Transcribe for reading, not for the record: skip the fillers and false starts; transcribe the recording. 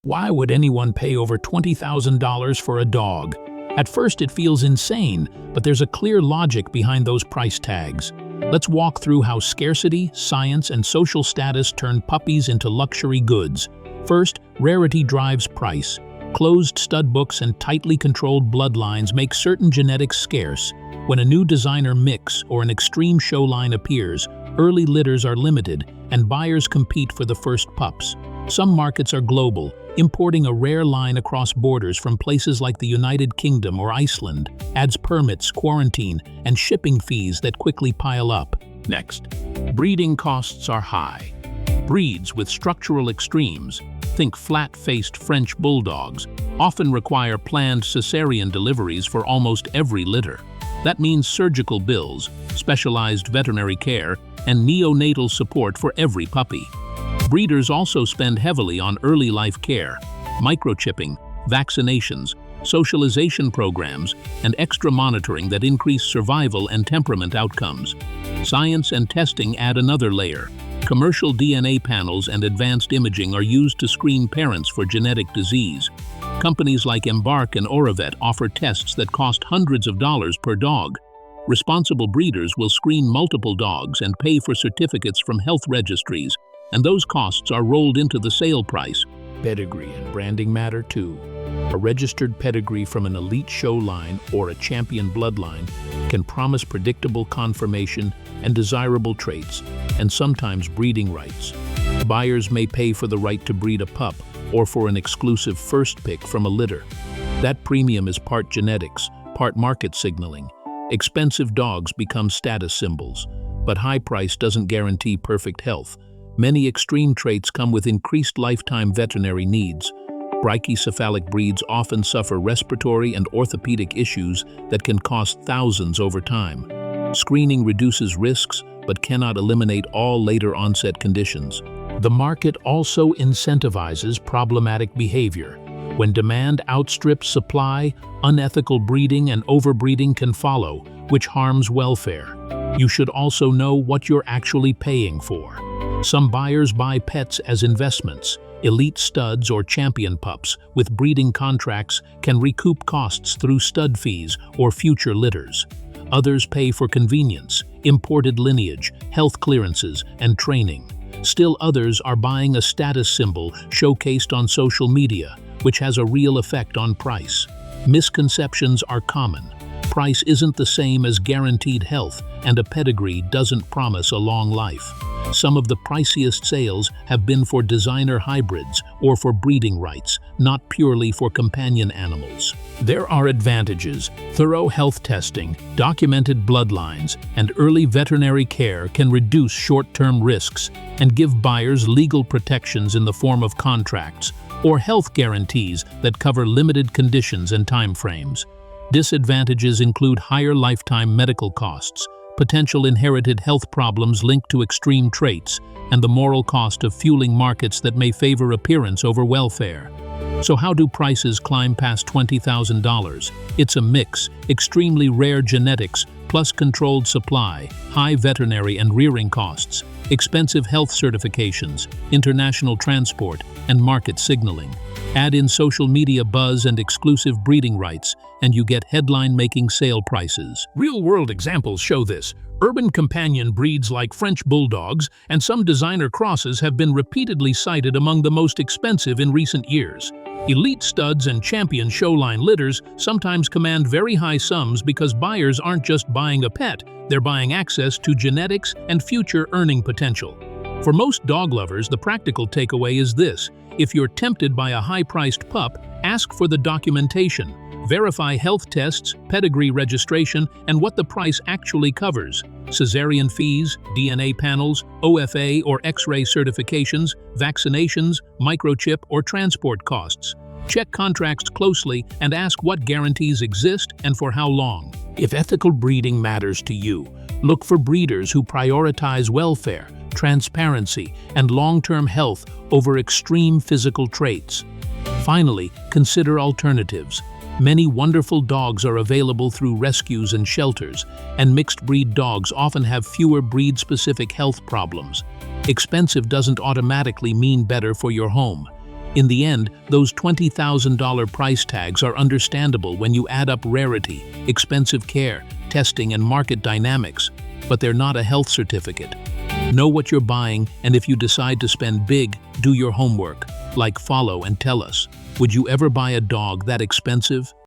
Why would anyone pay over $20,000 for a dog? At first it feels insane, but there's a clear logic behind those price tags. Let's walk through how scarcity, science, and social status turn puppies into luxury goods. First, rarity drives price. Closed stud books and tightly controlled bloodlines make certain genetics scarce. When a new designer mix or an extreme show line appears, early litters are limited, and buyers compete for the first pups. Some markets are global, importing a rare line across borders from places like the United Kingdom or Iceland adds permits, quarantine, and shipping fees that quickly pile up. Next, breeding costs are high. Breeds with structural extremes, think flat-faced French bulldogs, often require planned cesarean deliveries for almost every litter. That means surgical bills, specialized veterinary care, and neonatal support for every puppy. Breeders also spend heavily on early life care, microchipping, vaccinations, socialization programs, and extra monitoring that increase survival and temperament outcomes. Science and testing add another layer. Commercial DNA panels and advanced imaging are used to screen parents for genetic disease. Companies like Embark and Oravet offer tests that cost hundreds of dollars per dog. Responsible breeders will screen multiple dogs and pay for certificates from health registries, and those costs are rolled into the sale price. Pedigree and branding matter too. A registered pedigree from an elite show line or a champion bloodline can promise predictable conformation and desirable traits, and sometimes breeding rights. Buyers may pay for the right to breed a pup or for an exclusive first pick from a litter. That premium is part genetics, part market signaling. Expensive dogs become status symbols, but high price doesn't guarantee perfect health. Many extreme traits come with increased lifetime veterinary needs. Brachycephalic breeds often suffer respiratory and orthopedic issues that can cost thousands over time. Screening reduces risks, but cannot eliminate all later onset conditions. The market also incentivizes problematic behavior. When demand outstrips supply, unethical breeding and overbreeding can follow, which harms welfare. You should also know what you're actually paying for. Some buyers buy pets as investments. Elite studs or champion pups with breeding contracts can recoup costs through stud fees or future litters. Others pay for convenience, imported lineage, health clearances, and training. Still others are buying a status symbol showcased on social media, which has a real effect on price. Misconceptions are common. Price isn't the same as guaranteed health, and a pedigree doesn't promise a long life. Some of the priciest sales have been for designer hybrids or for breeding rights, not purely for companion animals. There are advantages. Thorough health testing, documented bloodlines, and early veterinary care can reduce short-term risks and give buyers legal protections in the form of contracts or health guarantees that cover limited conditions and timeframes. Disadvantages include higher lifetime medical costs, potential inherited health problems linked to extreme traits, and the moral cost of fueling markets that may favor appearance over welfare. So how do prices climb past $20,000? It's a mix: extremely rare genetics, plus controlled supply, high veterinary and rearing costs, expensive health certifications, international transport, and market signaling. Add in social media buzz and exclusive breeding rights, and you get headline-making sale prices. Real-world examples show this. Urban companion breeds like French bulldogs and some designer crosses have been repeatedly cited among the most expensive in recent years. Elite studs and champion showline litters sometimes command very high sums because buyers aren't just buying a pet, they're buying access to genetics and future earning potential. For most dog lovers, the practical takeaway is this: if you're tempted by a high-priced pup, ask for the documentation. Verify health tests, pedigree registration, and what the price actually covers. Cesarean fees, DNA panels, OFA or X-ray certifications, vaccinations, microchip, or transport costs. Check contracts closely and ask what guarantees exist and for how long. If ethical breeding matters to you, look for breeders who prioritize welfare, transparency, and long-term health over extreme physical traits. Finally, consider alternatives. Many wonderful dogs are available through rescues and shelters, and mixed-breed dogs often have fewer breed-specific health problems. Expensive doesn't automatically mean better for your home. In the end, those $20,000 price tags are understandable when you add up rarity, expensive care, testing, and market dynamics, but they're not a health certificate. Know what you're buying, and if you decide to spend big, do your homework. Like, follow, and tell us, would you ever buy a dog that expensive?